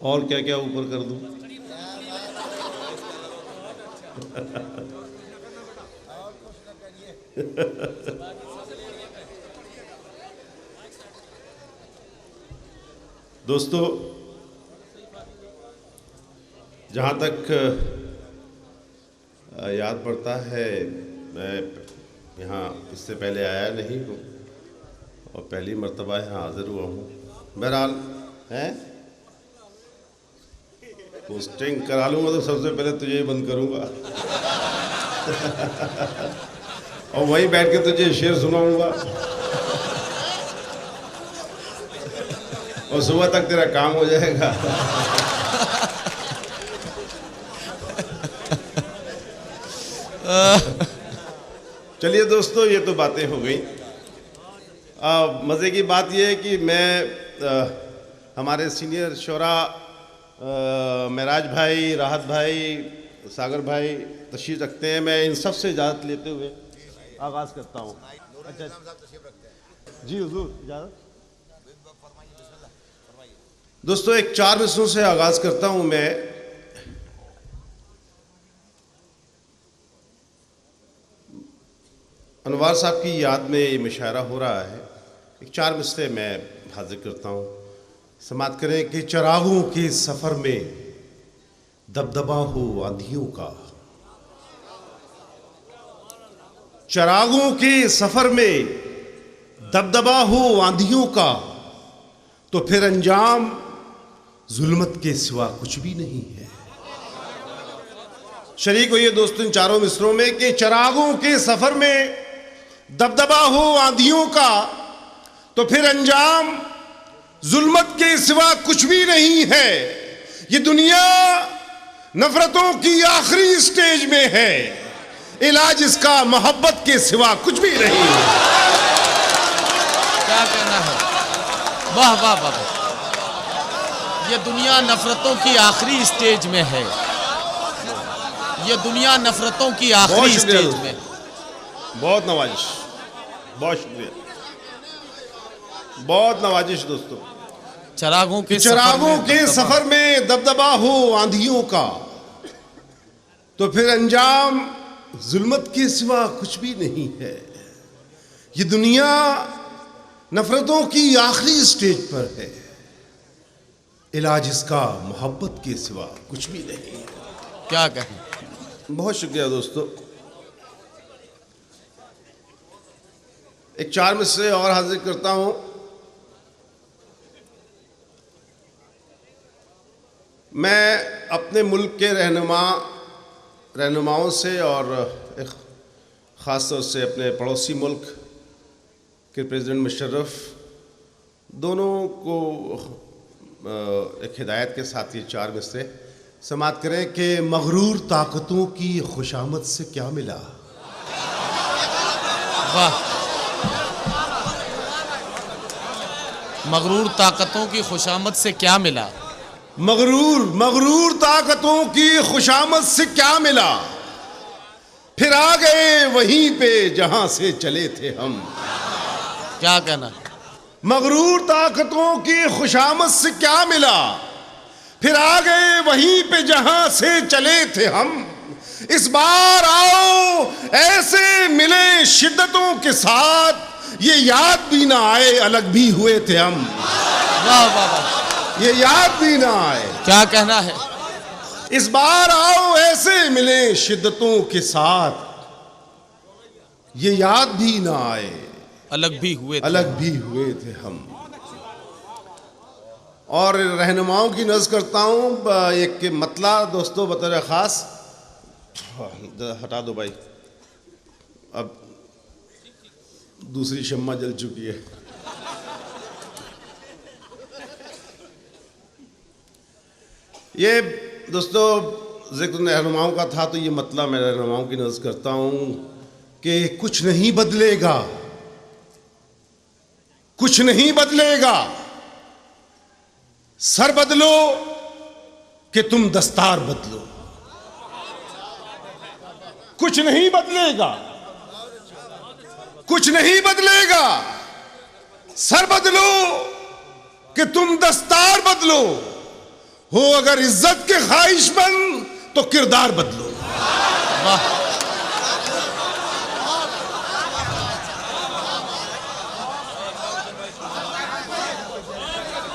और क्या क्या ऊपर कर दूं? दोस्तों, जहाँ तक याद पड़ता है, मैं यहाँ इससे पहले आया नहीं हूँ और पहली मर्तबा यहाँ हाज़िर हुआ हूँ। बहरहाल हैं, पोस्टिंग करा लूँगा तो सबसे पहले तुझे ही बंद करूँगा और वहीं बैठ के तुझे शेर सुनाऊँगा और सुबह तक तेरा काम हो जाएगा। चलिए दोस्तों, ये तो बातें हो गई। मज़े की बात यह है कि मैं हमारे सीनियर शोरा महराज भाई, राहत भाई, सागर भाई तशरीफ़ रखते हैं। मैं इन सब से इजाज़त लेते हुए आगाज़ करता हूँ। अच्छा जी हुजूर, इजाज़त। दोस्तों, एक 4 मिसरों से आगाज़ करता हूँ मैं। अनवार साहब की याद में ये मुशायरा हो रहा है। एक 4 मिसरे मैं हाजिर करता हूँ। समात करें कि चरागों के सफ़र में दबदबा हो आंधियों का, चरागों के सफ़र में दबदबा हो आंधियों का, तो फिर अंजाम जुल्मत के सिवा कुछ भी नहीं है। शरीक होइए दोस्तों इन चारों मिसरों में कि चरागों के सफ़र में दबदबा हो आंधियों का, तो फिर अंजाम जुल्मत के सिवा कुछ भी नहीं है। ये दुनिया नफरतों की आखिरी स्टेज में है, इलाज इसका मोहब्बत के सिवा कुछ भी नहीं है। क्या कहना है? वाह वाह वाह। ये दुनिया नफरतों की आखिरी स्टेज में है, ये दुनिया नफरतों की आखिरी स्टेज में। बहुत नवाजिश, बहुत शुक्रिया, बहुत नवाजिश दोस्तों। चरागों के सफर में दबदबा हो आंधियों का, तो फिर अंजाम जुल्मत के सिवा कुछ भी नहीं है। ये दुनिया नफरतों की आखिरी स्टेज पर है, इलाज इसका मोहब्बत के सिवा कुछ भी नहीं है। क्या कहें? बहुत शुक्रिया दोस्तों। एक 4 मिसरे और हाजिर करता हूं। मैं अपने मुल्क के रहनुमाओं से और एक ख़ास तौर से अपने पड़ोसी मुल्क के प्रेसिडेंट मुशर्रफ दोनों को एक हिदायत के साथ ये 4 मिसरे समात करें कि मगरूर ताकतों की खुशामद से क्या मिला। वाह। मगरूर ताकतों की खुशामद से क्या मिला? मगरूर ताकतों की खुशामद से क्या मिला, फिर आ गए वहीं पे जहां से चले थे हम। क्या कहना? मगरूर ताकतों की खुशामद से क्या मिला, फिर आ गए वहीं पे जहां से चले थे हम। इस बार आओ ऐसे मिले शिद्दतों के साथ, ये याद भी ना आए अलग भी हुए थे हम। वाह वाह वाह। ये याद भी ना आए। क्या कहना है? इस बार आओ ऐसे मिले शिद्दतों के साथ, ये याद भी ना आए अलग भी हुए थे हम। और रहनुमाओं की नज़र करता हूँ एक मतला दोस्तों बतौर ख़ास हटा दो भाई, अब दूसरी शम्मा जल चुकी है। ये दोस्तों ज़िक्र रहनुमाओं का था, तो ये मतला मैं रहनुमाओं की नज़र करता हूँ कि कुछ नहीं बदलेगा, कुछ नहीं बदलेगा, सर बदलो कि तुम दस्तार बदलो। कुछ नहीं बदलेगा, कुछ नहीं बदलेगा, सर बदलो कि तुम दस्तार बदलो। हो अगर इज्जत के ख्वाहिशमंद तो किरदार बदलो। वाह।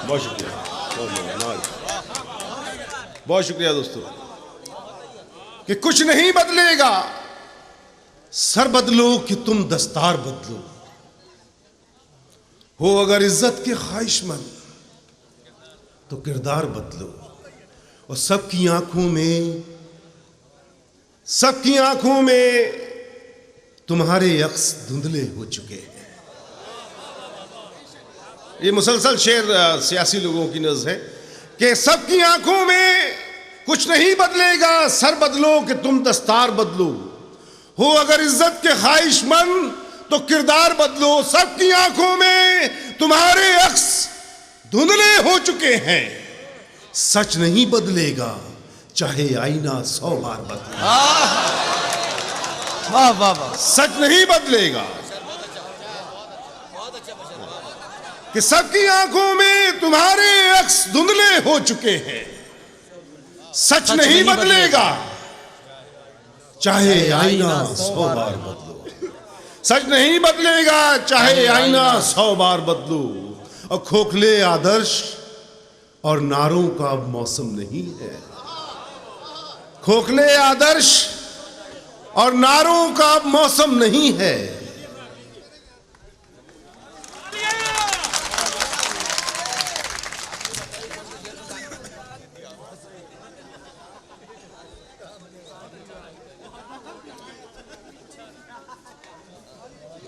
बहुत शुक्रिया, बहुत शुक्रिया दोस्तों। कि कुछ नहीं बदलेगा, सर बदलो कि तुम दस्तार बदलो। हो अगर इज्जत के ख्वाहिशमंद तो किरदार बदलो। और सबकी आंखों में तुम्हारे अक्स धुंधले हो चुके हैं। ये मुसलसल शेर सियासी लोगों की नज़र है कि सबकी आंखों में कुछ नहीं बदलेगा, सर बदलो कि तुम दस्तार बदलो। हो अगर इज्जत के ख्वाहिशमंद तो किरदार बदलो। सबकी आंखों में तुम्हारे अक्स धुंधले हो चुके हैं। सच नहीं बदलेगा चाहे आईना 100 बार बदले। वाह वाह वाह। सच नहीं बदलेगा कि सबकी आंखों में तुम्हारे अक्स धुंधले हो चुके हैं। सच नहीं बदलेगा चाहे आईना 100 बार बदलो। सच नहीं बदलेगा चाहे आईना 100 बार बदलो। और खोखले आदर्श और नारों का अब मौसम नहीं है। खोखले आदर्श और नारों का अब मौसम नहीं है।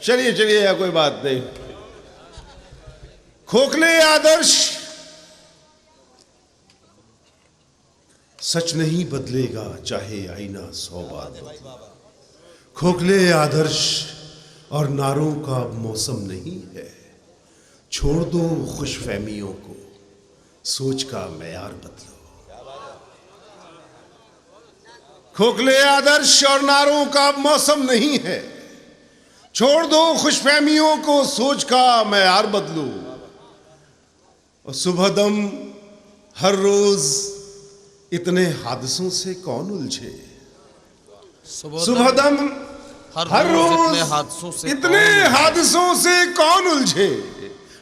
चलिए चलिए, या कोई बात नहीं। खोखले आदर्श सच नहीं बदलेगा चाहे आईना 100 बार बदले। खोखले आदर्श और नारों का अब मौसम नहीं है। छोड़ दो खुशफहमियों को, सोच का मैयार बदलो। खोखले आदर्श और नारों का अब मौसम नहीं है। छोड़ दो खुशफहमियों को, सोच का मैयार बदलो। और सुबह दम हर रोज इतने हादसों से कौन उलझे। सुबह दम हर रोज इतने हादसों से कौन उलझे।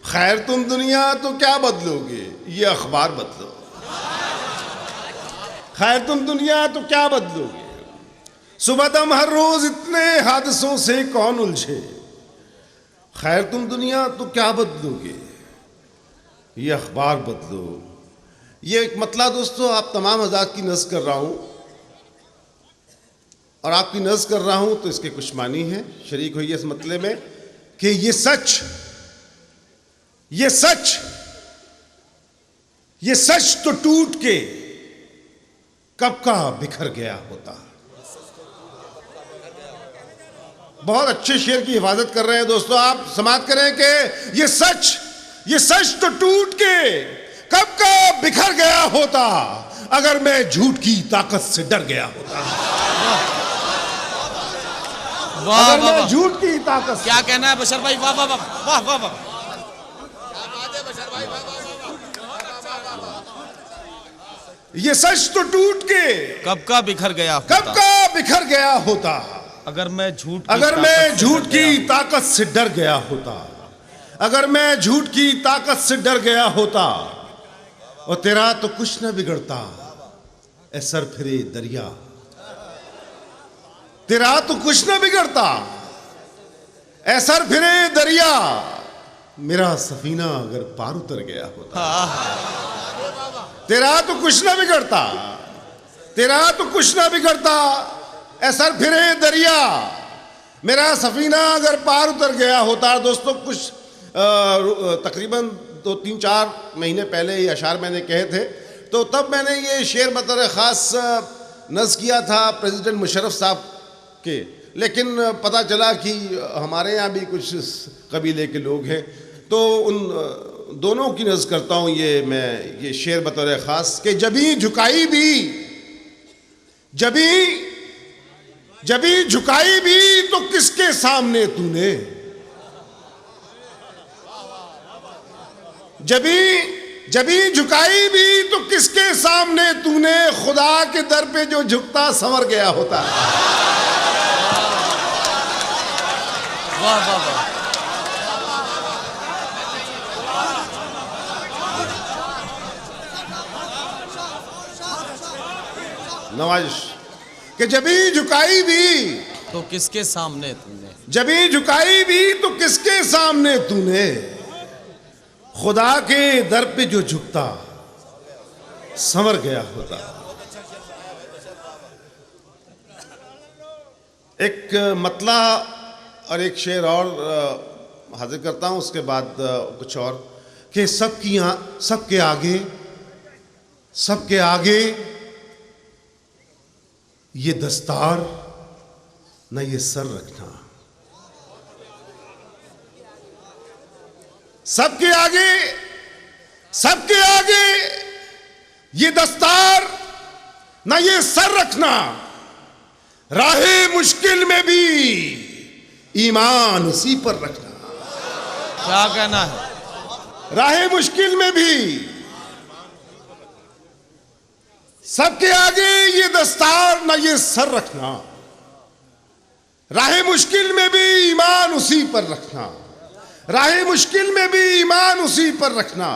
खैर तुम दुनिया तो क्या बदलोगे, ये अखबार बदलो। खैर तुम दुनिया तो क्या बदलोगे। सुबह दम हर रोज इतने हादसों से कौन उलझे। खैर तुम दुनिया तो क्या बदलोगे, ये अखबार बदलो। ये एक मतला दोस्तों, आप तमाम मजाक की नज़्म कर रहा हूं और आपकी नज़्म कर रहा हूं तो इसके कुछ मानी है। शरीक हुई इस मतले में कि ये सच तो टूट के कब का बिखर गया होता। बहुत अच्छे शेर की हिफाजत कर रहे हैं दोस्तों आप। समाप्त करें कि ये सच तो टूट के कब का बिखर गया होता, अगर मैं झूठ की ताकत से डर गया होता। अगर मैं झूठ की ताकत से। क्या कहना है बशर भाई। वाह वाह वाह वाह वाह वाह। ये सच तो टूट के कब का बिखर गया होता, अगर मैं झूठ की ताकत से डर गया होता। अगर मैं झूठ की ताकत से डर गया होता। और तेरा तो कुछ न बिगड़ता ए सर फिरे दरिया। तेरा तो कुछ न बिगड़ता ए सर फिरे दरिया। मेरा सफीना अगर पार उतर गया होता। तेरा तो कुछ न बिगड़ता, तेरा तो कुछ न बिगड़ता ए सर फिरे दरिया। मेरा सफीना अगर पार उतर गया होता। दोस्तों कुछ तकरीबन 2-3-4 महीने पहले ये अशार मैंने कहे थे, तो तब मैंने ये शेर बतौर ख़ास नज़्म किया था प्रेसिडेंट मुशर्रफ साहब के। लेकिन पता चला कि हमारे यहाँ भी कुछ कबीले के लोग हैं, तो उन दोनों की नज़्म करता हूँ मैं ये शेर बतौर ख़ास कि जबी झुकाई भी तो किसके सामने तूने। जबी झुकाई भी तो किसके सामने तूने। खुदा के दर पे जो झुकता संवर गया होता। वाह वाह वाह। नवाजिश कि जबी झुकाई भी तो किसके सामने तूने। जबी झुकाई भी तो किसके सामने तूने। खुदा के दर पे जो झुकता संवर गया होता। एक मतला और एक शेर और हाजिर करता हूं, उसके बाद कुछ और कि सबके आगे ये दस्तार न ये सर रखना। सबके आगे ये दस्तार ना ये सर रखना, राहे मुश्किल में भी ईमान उसी पर रखना। क्या कहना है? राहे मुश्किल में भी सबके आगे ये दस्तार ना ये सर रखना, राहे मुश्किल में भी ईमान उसी पर रखना, राहे मुश्किल में भी ईमान उसी पर रखना।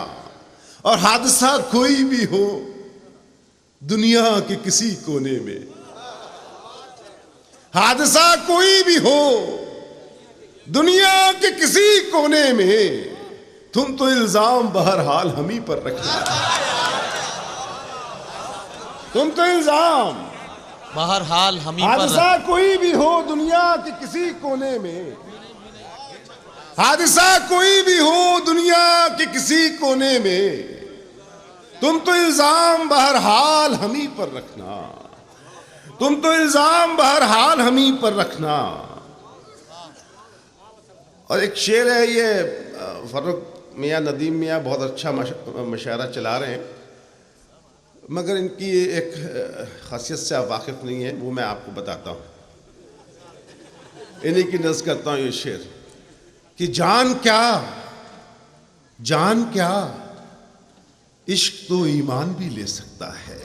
और हादसा कोई भी हो दुनिया के किसी कोने में, हादसा कोई भी हो दुनिया के किसी कोने में, तुम तो इल्जाम बहरहाल हम ही पर रखना। तुम तो इल्जाम बहरहाल हम ही पर हादसा कोई भी हो दुनिया के किसी कोने में, हादसा कोई भी हो दुनिया के किसी कोने में, तुम तो इल्जाम बहरहाल हम ही पर रखना। तुम तो इल्जाम बहरहाल हम ही पर रखना। और एक शेर है, ये फर्रुख मियाँ नदीम मियाँ बहुत अच्छा मशायरा चला रहे हैं, मगर इनकी एक खासियत से आप वाकिफ़ नहीं है, वो मैं आपको बताता हूँ। इन्हीं की नज़्म करता हूँ ये शेर कि जान क्या इश्क तो ईमान भी ले सकता है।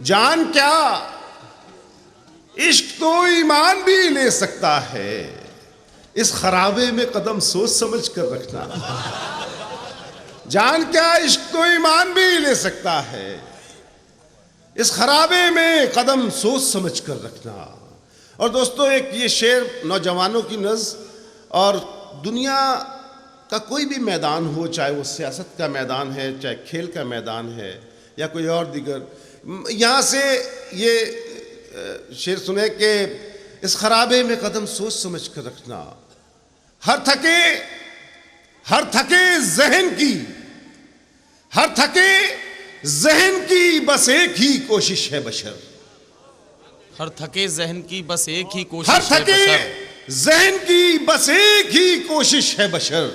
जान क्या इश्क तो ईमान भी ले सकता है, इस खराबे में कदम सोच समझ कर रखना। जान क्या इश्क तो ईमान भी ले सकता है, इस खराबे में कदम सोच समझ कर रखना। और दोस्तों, एक ये शेर नौजवानों की नज़्म, और दुनिया का कोई भी मैदान हो, चाहे वो सियासत का मैदान है, चाहे खेल का मैदान है, या कोई और दीगर, यहाँ से ये शेर सुने कि इस खराबे में कदम सोच समझ कर रखना। हर थके जहन की बस एक ही कोशिश है बशर। हर थके जहन की बस एक ही हर कोशिश है थके बशर। जहन की बस एक ही कोशिश है बशर,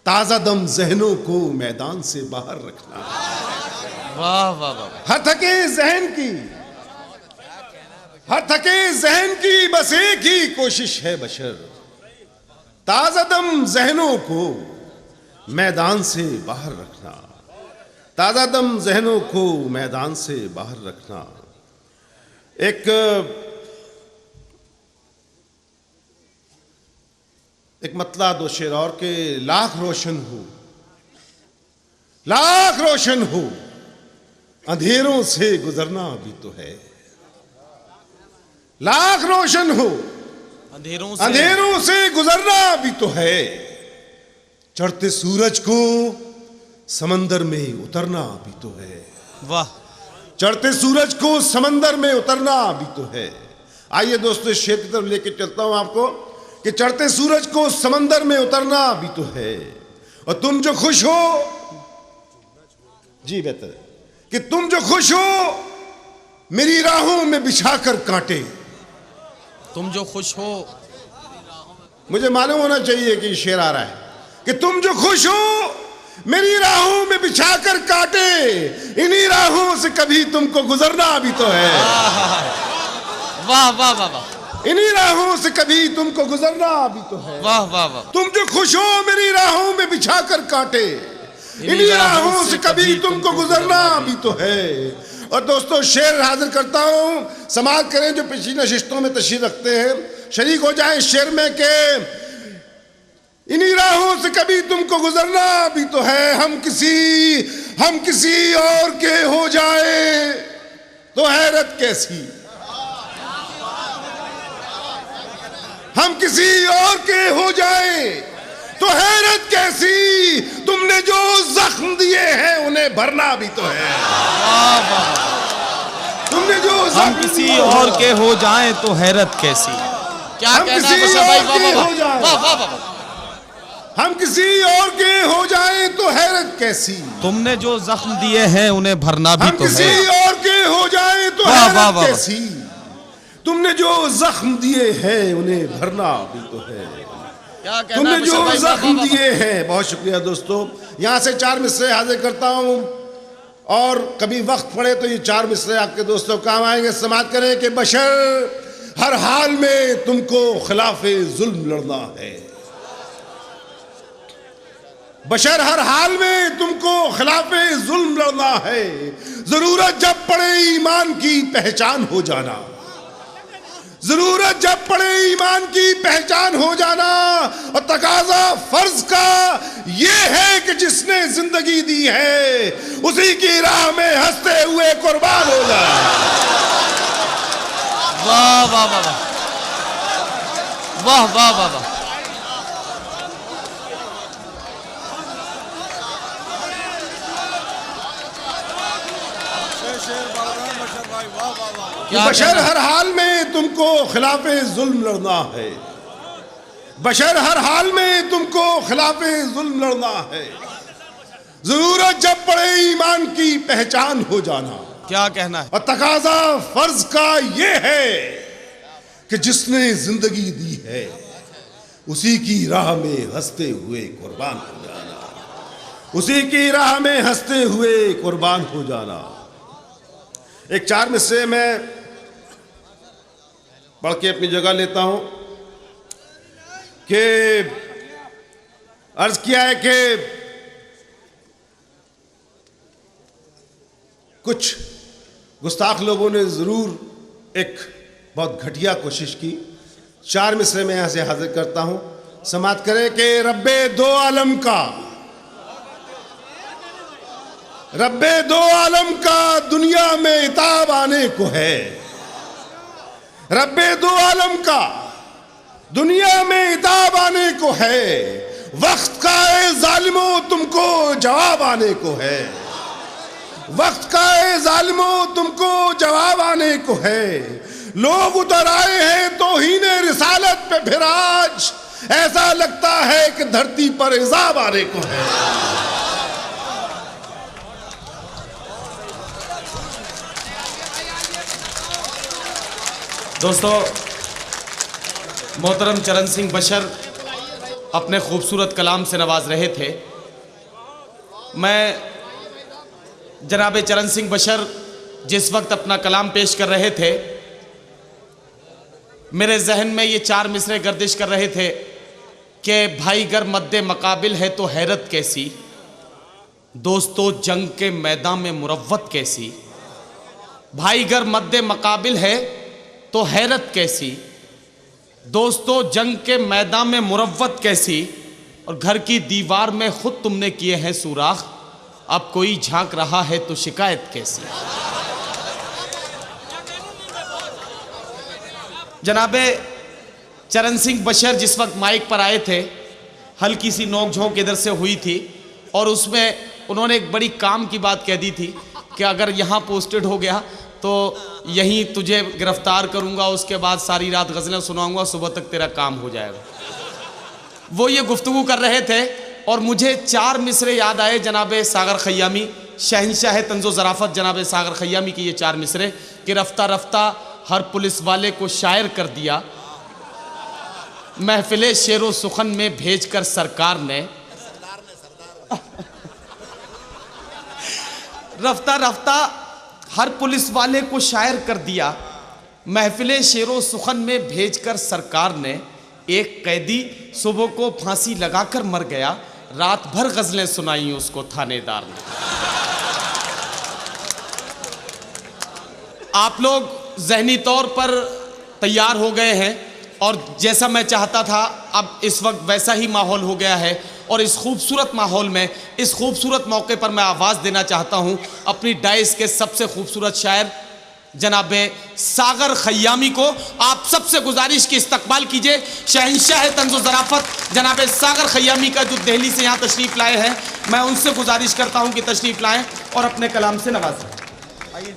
ताजा दम जहनों को मैदान से बाहर रखना। वाह वाह वाह। हर थके जहन की बस एक ही कोशिश है बशर, ताजा दम जहनों को मैदान से बाहर रखना। ताजा दम जहनों को मैदान से बाहर रखना। एक मतला दो शेर और के, लाख रोशन हो अंधेरों से गुजरना भी तो है। लाख रोशन हो अंधेरों से गुजरना भी तो है, चढ़ते सूरज को समंदर में उतरना भी तो है। वाह। चढ़ते सूरज को समंदर में उतरना भी तो है। आइए दोस्तों, इस शेर की तरफ लेके चलता हूं आपको कि चढ़ते सूरज को समंदर में उतरना भी तो है, और तुम जो खुश हो, जी बेहतर, कि तुम जो खुश हो मेरी राहों में बिछाकर कांटे। तुम जो खुश हो, मुझे मालूम होना चाहिए कि शेर आ रहा है कि तुम जो खुश हो मेरी राहों में बिछाकर काटे, इन्हीं राहों से कभी तुमको गुजरना भी तो है। वाह वाह वाह वाह। इन्हीं राहों से कभी तुमको गुजरना भी तो है। वाह वाह वाह। तुम जो खुश हो मेरी राहों में बिछाकर काटे, इन्हीं राहों से कभी तुमको गुजरना भी तो है। और दोस्तों, शेर हाजिर करता हूं, समाज करें जो पिछली नशिस्तों में तशरीफ रखते हैं, शरीक हो जाए शेर में के इन्हीं राहों से कभी तुमको गुजरना भी तो है। हम किसी और के हो जाए तो हैरत कैसी, हम किसी और के हो जाए तो हैरत कैसी, तुमने जो जख्म दिए हैं उन्हें भरना भी तो है। तुमने जो हम किसी और के हो जाएं तो हैरत कैसी। क्या हम कहना है किसी भाई? और वाह के वाह हो जाएं। वाह वाह वाह। हम किसी और के हो जाएं तो हैरत कैसी, तुमने जो जख्म दिए हैं उन्हें भरना भी हम तो किसी है। और के हो जाएं तो वाह, वाह, हैरत वाह। कैसी, तुमने जो जख्म दिए हैं उन्हें भरना भी तो है। क्या कहना तुमने है जो बशर भाई? वाह, जख्म वाह, वाह। दिए हैं, बहुत शुक्रिया दोस्तों। यहाँ से 4 मिसरे हाजिर करता हूँ और कभी वक्त पड़े तो ये 4 मिसरे आपके दोस्तों काम आएंगे। समाप्त करें कि बशर हर हाल में तुमको खिलाफे जुल्म लड़ना है। बशर हर हाल में तुमको खिलाफे जुल्म लड़ना है। जरूरत जब पड़े ईमान की पहचान हो जाना, जरूरत जब पड़े ईमान की पहचान हो जाना। और तकाजा फर्ज का ये है कि जिसने जिंदगी दी है उसी की राह में हंसते हुए कुर्बान हो जाए। वाह वाह वाह वाह वाह वाह वाह वाह। क्या बशर कहना? हर हाल में तुमको खिलाफे जुल्म लड़ना है। बशर हर हाल में तुमको खिलाफे जुल्म लड़ना है। जरूरत जब पड़े ईमान की पहचान हो जाना। क्या कहना है? और तकाजा फर्ज का ये है कि जिसने जिंदगी दी है उसी की राह में हंसते हुए कुर्बान हो जाना, उसी की राह में हंसते हुए कुर्बान हो जाना। एक 4 मिसरे में पढ़ के अपनी जगह लेता हूं कि अर्ज किया है कि कुछ गुस्ताख लोगों ने जरूर एक बहुत घटिया कोशिश की। 4 मिसरे में यहां से हाजिर करता हूं। समाप्त करें कि रब्बे दो आलम का, रब्बे दो आलम का दुनिया में इताब आने को है। रब्बे दो आलम का दुनिया में इताब आने को है। वक्त का ए जालिमो तुमको जवाब आने को है। वक्त का ए जालिमो तुमको जवाब आने को है। लोग उतर आए हैं तौहीने रिसालत पे, फिर आज ऐसा लगता है कि धरती पर इजाब आने को है। दोस्तों, मोहतरम चरण सिंह बशर अपने खूबसूरत कलाम से नवाज रहे थे। मैं जनाब चरण सिंह बशर जिस वक्त अपना कलाम पेश कर रहे थे, मेरे जहन में ये 4 मिसरे गर्दिश कर रहे थे कि भाई गर मद्दे मकाबिल है तो हैरत कैसी, दोस्तों जंग के मैदान में मुरव्वत कैसी। भाई गर मद्दे मकाबिल है तो हैरत कैसी, दोस्तों जंग के मैदान में मुरव्वत कैसी। और घर की दीवार में खुद तुमने किए हैं सुराख, अब कोई झांक रहा है तो शिकायत कैसी। जनाबे चरण सिंह बशर जिस वक्त माइक पर आए थे, हल्की सी नोक झोंक इधर से हुई थी और उसमें उन्होंने एक बड़ी काम की बात कह दी थी कि अगर यहाँ पोस्टेड हो गया तो यहीं तुझे गिरफ्तार करूँगा, उसके बाद सारी रात गज़लें सुनाऊंगा, सुबह तक तेरा काम हो जाएगा। वो ये गुफ्तगू कर रहे थे और मुझे 4 मिसरे याद आए जनाब सागर खयामी, शहंशाह तंज़ो ज़राफ़त जनाब सागर खयामी की ये 4 मिसरे कि रफ्ता रफ्ता हर पुलिस वाले को शायर कर दिया, महफिले शेरो सुखन में भेजकर सरकार ने। रफ्ता रफ्ता हर पुलिस वाले को शायर कर दिया, महफिले शेरो सुखन में भेजकर सरकार ने। एक कैदी सुबह को फांसी लगाकर मर गया, रात भर गजलें सुनाई उसको थानेदार ने। आप लोग जहनी तौर पर तैयार हो गए हैं और जैसा मैं चाहता था अब इस वक्त वैसा ही माहौल हो गया है। और इस खूबसूरत माहौल में, इस खूबसूरत मौके पर मैं आवाज़ देना चाहता हूँ अपनी डाइस के सबसे खूबसूरत शायर जनाब सागर खयामी को। आप सबसे गुजारिश की इस्तकबाल कीजिए शहंशाह तंज़ो ज़राफ़त जनाब सागर खयामी का, जो दिल्ली से यहाँ तशरीफ़ लाए हैं। मैं उनसे गुजारिश करता हूँ कि तशरीफ़ लाएँ और अपने कलाम से नवाजें। आइए।